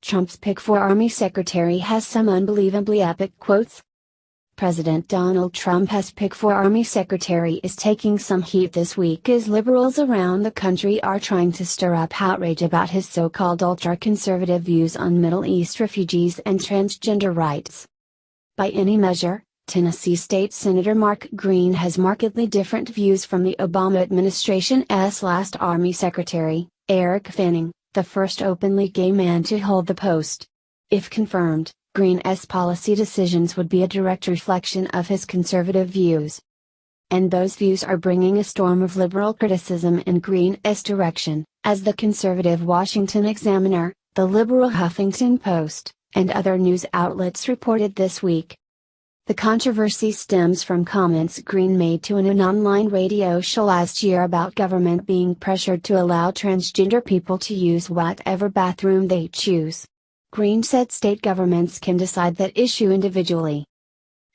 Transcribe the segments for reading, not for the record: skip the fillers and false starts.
Trump's pick for Army Secretary has some unbelievably epic quotes. President Donald Trump's pick for Army Secretary is taking some heat this week as liberals around the country are trying to stir up outrage about his so-called ultra-conservative views on Middle East refugees and transgender rights. By any measure, Tennessee State Senator Mark Green has markedly different views from the Obama administration's last Army Secretary, Eric Fanning, the first openly gay man to hold the post. If confirmed, Green's policy decisions would be a direct reflection of his conservative views. And those views are bringing a storm of liberal criticism in Green's direction, as the conservative Washington Examiner, the liberal Huffington Post, and other news outlets reported this week. The controversy stems from comments Green made to an online radio show last year about government being pressured to allow transgender people to use whatever bathroom they choose. Green said state governments can decide that issue individually.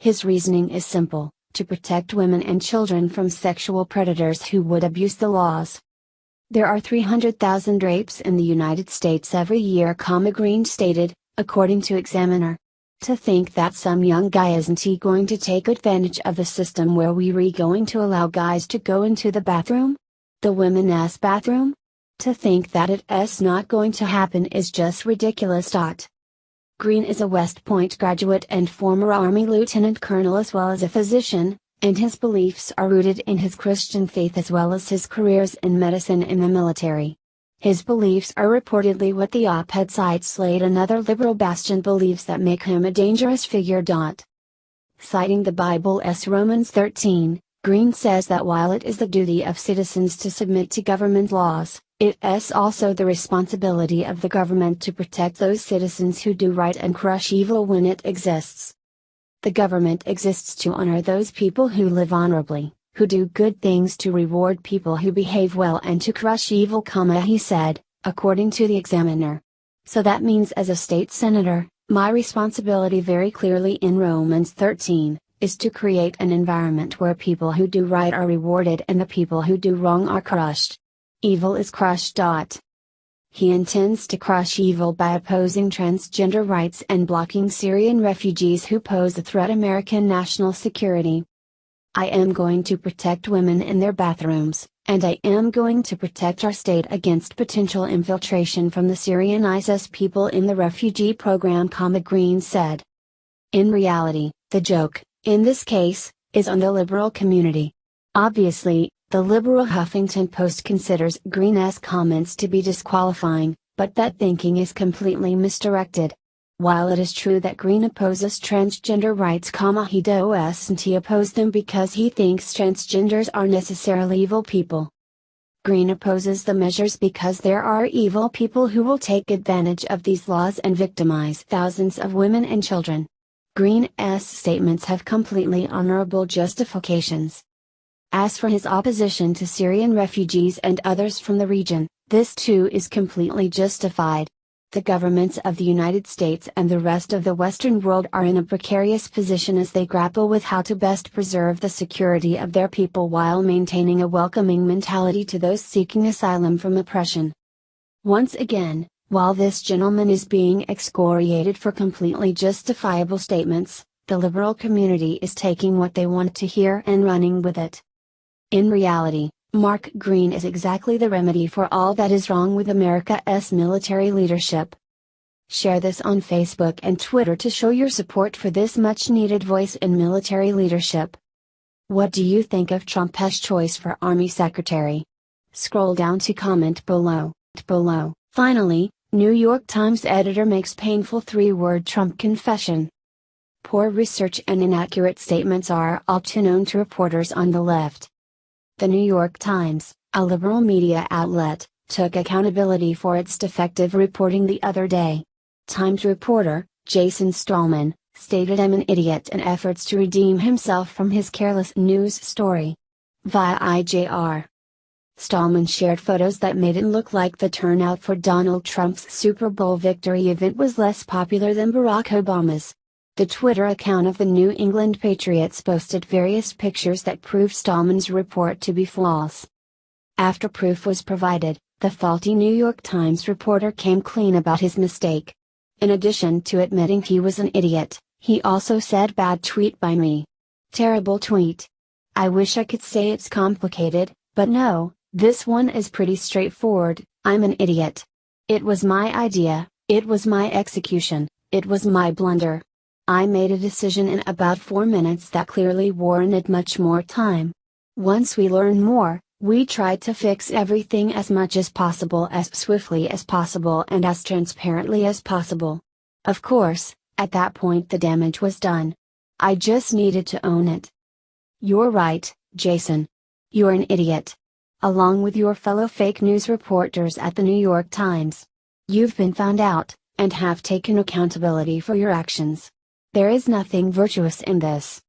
His reasoning is simple: to protect women and children from sexual predators who would abuse the laws. There are 300,000 rapes in the United States every year, Green stated, according to Examiner. To think that some young guy isn't going to take advantage of the system where we're going to allow guys to go into the bathroom? The women's bathroom? To think that it's not going to happen is just ridiculous. Green is a West Point graduate and former Army lieutenant colonel as well as a physician, and his beliefs are rooted in his Christian faith as well as his careers in medicine and the military. His beliefs are reportedly what the op-ed site Slate, another liberal bastion, believes that make him a dangerous figure. Citing the Bible's Romans 13, Green says that while it is the duty of citizens to submit to government laws, it is also the responsibility of the government to protect those citizens who do right and crush evil when it exists. The government exists to honor those people who live honorably, who do good things, to reward people who behave well, and to crush evil, he said, according to the Examiner. So that means as a state senator, my responsibility very clearly in Romans 13, is to create an environment where people who do right are rewarded and the people who do wrong are crushed. Evil is crushed. He intends to crush evil by opposing transgender rights and blocking Syrian refugees who pose a threat to American national security. I am going to protect women in their bathrooms, and I am going to protect our state against potential infiltration from the Syrian ISIS people in the refugee program, Green said. In reality, the joke, in this case, is on the liberal community. Obviously, the liberal Huffington Post considers Green's comments to be disqualifying, but that thinking is completely misdirected. While it is true that Green opposes transgender rights, he doesn't oppose them because he thinks transgenders are necessarily evil people. Green opposes the measures because there are evil people who will take advantage of these laws and victimize thousands of women and children. Green's statements have completely honorable justifications. As for his opposition to Syrian refugees and others from the region, this too is completely justified. The governments of the United States and the rest of the Western world are in a precarious position as they grapple with how to best preserve the security of their people while maintaining a welcoming mentality to those seeking asylum from oppression. Once again, while this gentleman is being excoriated for completely justifiable statements, the liberal community is taking what they want to hear and running with it. In reality, Mark Green is exactly the remedy for all that is wrong with America's military leadership. Share this on Facebook and Twitter to show your support for this much-needed voice in military leadership. What do you think of Trump's choice for Army Secretary? Scroll down to comment below. Finally, New York Times editor makes painful 3-word Trump confession. Poor research and inaccurate statements are all too known to reporters on the left. The New York Times, a liberal media outlet, took accountability for its defective reporting the other day. Times reporter, Jason Stallman, stated I'm an idiot in efforts to redeem himself from his careless news story. Via IJR. Stallman shared photos that made it look like the turnout for Donald Trump's Super Bowl victory event was less popular than Barack Obama's. The Twitter account of the New England Patriots posted various pictures that proved Stallman's report to be false. After proof was provided, the faulty New York Times reporter came clean about his mistake. In addition to admitting he was an idiot, he also said bad tweet by me. Terrible tweet. I wish I could say it's complicated, but no, this one is pretty straightforward. I'm an idiot. It was my idea, it was my execution, it was my blunder. I made a decision in about 4 minutes that clearly warranted much more time. Once we learned more, we tried to fix everything as much as possible, as swiftly as possible, and as transparently as possible. Of course, at that point the damage was done. I just needed to own it. You're right, Jason. You're an idiot. Along with your fellow fake news reporters at the New York Times. You've been found out, and have taken accountability for your actions. There is nothing virtuous in this.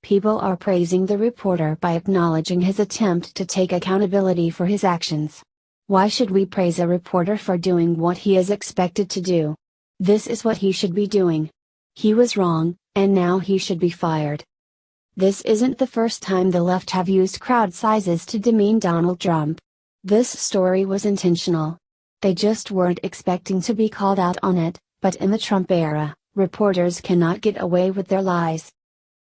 People are praising the reporter by acknowledging his attempt to take accountability for his actions. Why should we praise a reporter for doing what he is expected to do? This is what he should be doing. He was wrong, and now he should be fired. This isn't the first time the left have used crowd sizes to demean Donald Trump. This story was intentional. They just weren't expecting to be called out on it, but in the Trump era, reporters cannot get away with their lies.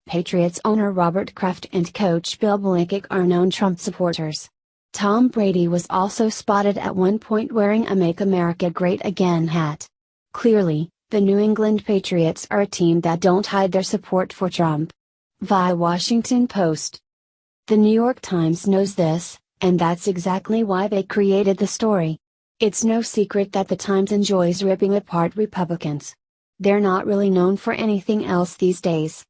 Patriots owner Robert Kraft and coach Bill Belichick are known Trump supporters. Tom Brady was also spotted at one point wearing a Make America Great Again hat. Clearly, the New England Patriots are a team that don't hide their support for Trump. Via Washington Post. The New York Times knows this, and that's exactly why they created the story. It's no secret that the Times enjoys ripping apart Republicans. They're not really known for anything else these days.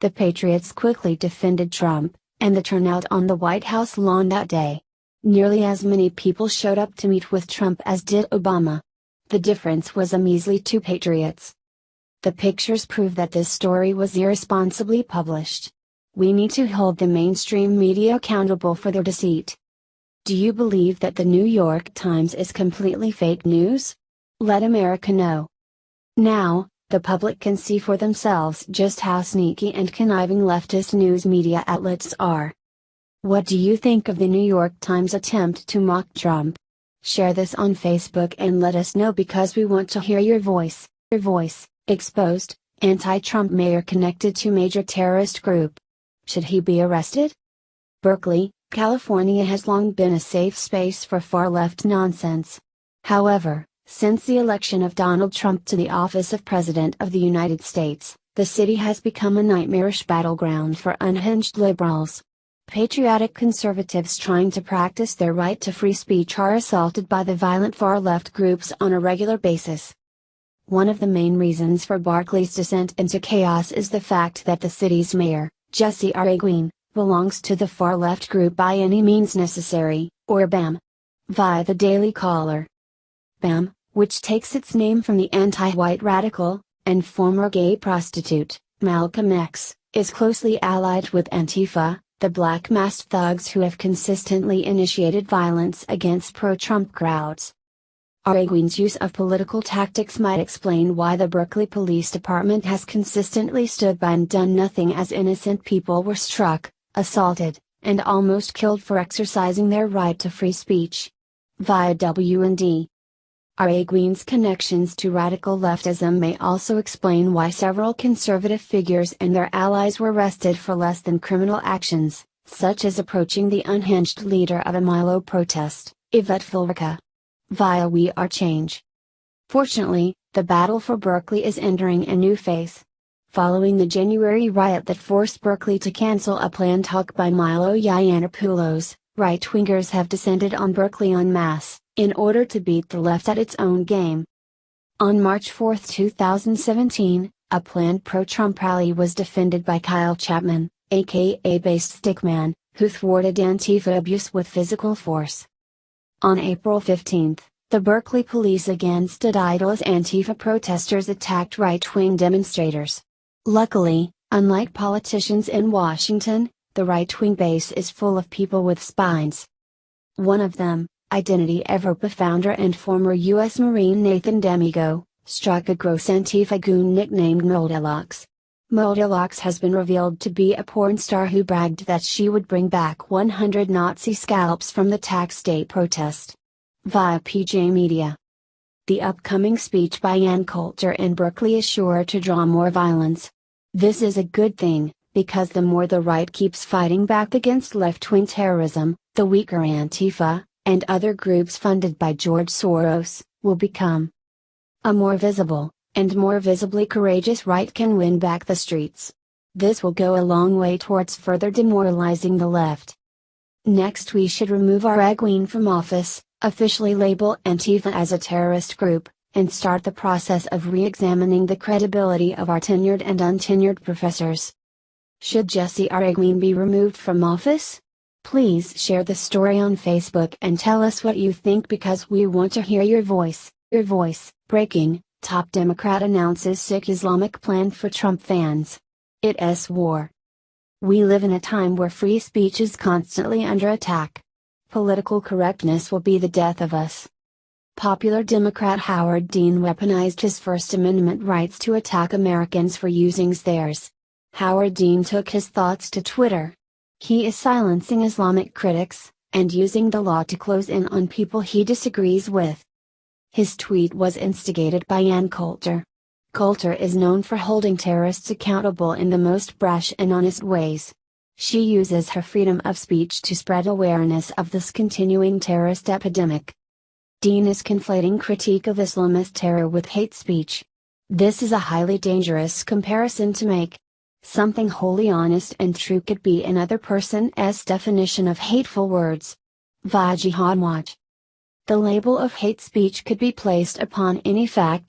The Patriots quickly defended Trump, and the turnout on the White House lawn that day. Nearly as many people showed up to meet with Trump as did Obama. The difference was a measly 2 Patriots. The pictures prove that this story was irresponsibly published. We need to hold the mainstream media accountable for their deceit. Do you believe that the New York Times is completely fake news? Let America know. Now, the public can see for themselves just how sneaky and conniving leftist news media outlets are. What do you think of the New York Times attempt to mock Trump? Share this on Facebook and let us know, because we want to hear your voice. Your voice. Exposed, anti-Trump mayor connected to major terrorist group. Should he be arrested? Berkeley, California has long been a safe space for far-left nonsense. However, since the election of Donald Trump to the office of President of the United States, the city has become a nightmarish battleground for unhinged liberals. Patriotic conservatives trying to practice their right to free speech are assaulted by the violent far-left groups on a regular basis. One of the main reasons for Berkeley's descent into chaos is the fact that the city's mayor, Jesse Arreguin, belongs to the far-left group By Any Means Necessary, or BAM. Via the Daily Caller. BAM, which takes its name from the anti-white radical, and former gay prostitute, Malcolm X, is closely allied with Antifa, the black masked thugs who have consistently initiated violence against pro-Trump crowds. Arreguin's use of political tactics might explain why the Berkeley Police Department has consistently stood by and done nothing as innocent people were struck, assaulted, and almost killed for exercising their right to free speech. Via W&D. Arreguin's connections to radical leftism may also explain why several conservative figures and their allies were arrested for less than criminal actions, such as approaching the unhinged leader of a Milo protest, Yvette Fulrica. Via We Are Change. Fortunately, the battle for Berkeley is entering a new phase. Following the January riot that forced Berkeley to cancel a planned talk by Milo Yiannopoulos, right-wingers have descended on Berkeley en masse, in order to beat the left at its own game. On March 4, 2017, a planned pro-Trump rally was defended by Kyle Chapman, aka Based Stickman, who thwarted Antifa abuse with physical force. On April 15, the Berkeley police again stood idle as Antifa protesters attacked right-wing demonstrators. Luckily, unlike politicians in Washington, the right-wing base is full of people with spines. One of them, Identity Evropa founder and former U.S. Marine Nathan Demigo, struck a gross Antifa goon nicknamed Moldalox. Moldalox has been revealed to be a porn star who bragged that she would bring back 100 Nazi scalps from the tax day protest. Via PJ Media. The upcoming speech by Ann Coulter in Berkeley is sure to draw more violence. This is a good thing, because the more the right keeps fighting back against left-wing terrorism, the weaker Antifa, and other groups funded by George Soros, will become. A more visible, and more visibly courageous right can win back the streets. This will go a long way towards further demoralizing the left. Next, we should remove our queen from office, officially label Antifa as a terrorist group, and start the process of re-examining the credibility of our tenured and untenured professors. Should Jesse Arguin be removed from office? Please share the story on Facebook and tell us what you think, because we want to hear your voice. Your voice. Breaking: top Democrat announces sick Islamic plan for Trump fans. It's war. We live in a time where free speech is constantly under attack. Political correctness will be the death of us. Popular Democrat Howard Dean weaponized his First Amendment rights to attack Americans for using theirs. Howard Dean took his thoughts to Twitter. He is silencing Islamic critics, and using the law to close in on people he disagrees with. His tweet was instigated by Ann Coulter. Coulter is known for holding terrorists accountable in the most brash and honest ways. She uses her freedom of speech to spread awareness of this continuing terrorist epidemic. Dean is conflating critique of Islamist terror with hate speech. This is a highly dangerous comparison to make. Something wholly honest and true could be another person's definition of hateful words. Via Jihad Watch. The label of hate speech could be placed upon any fact,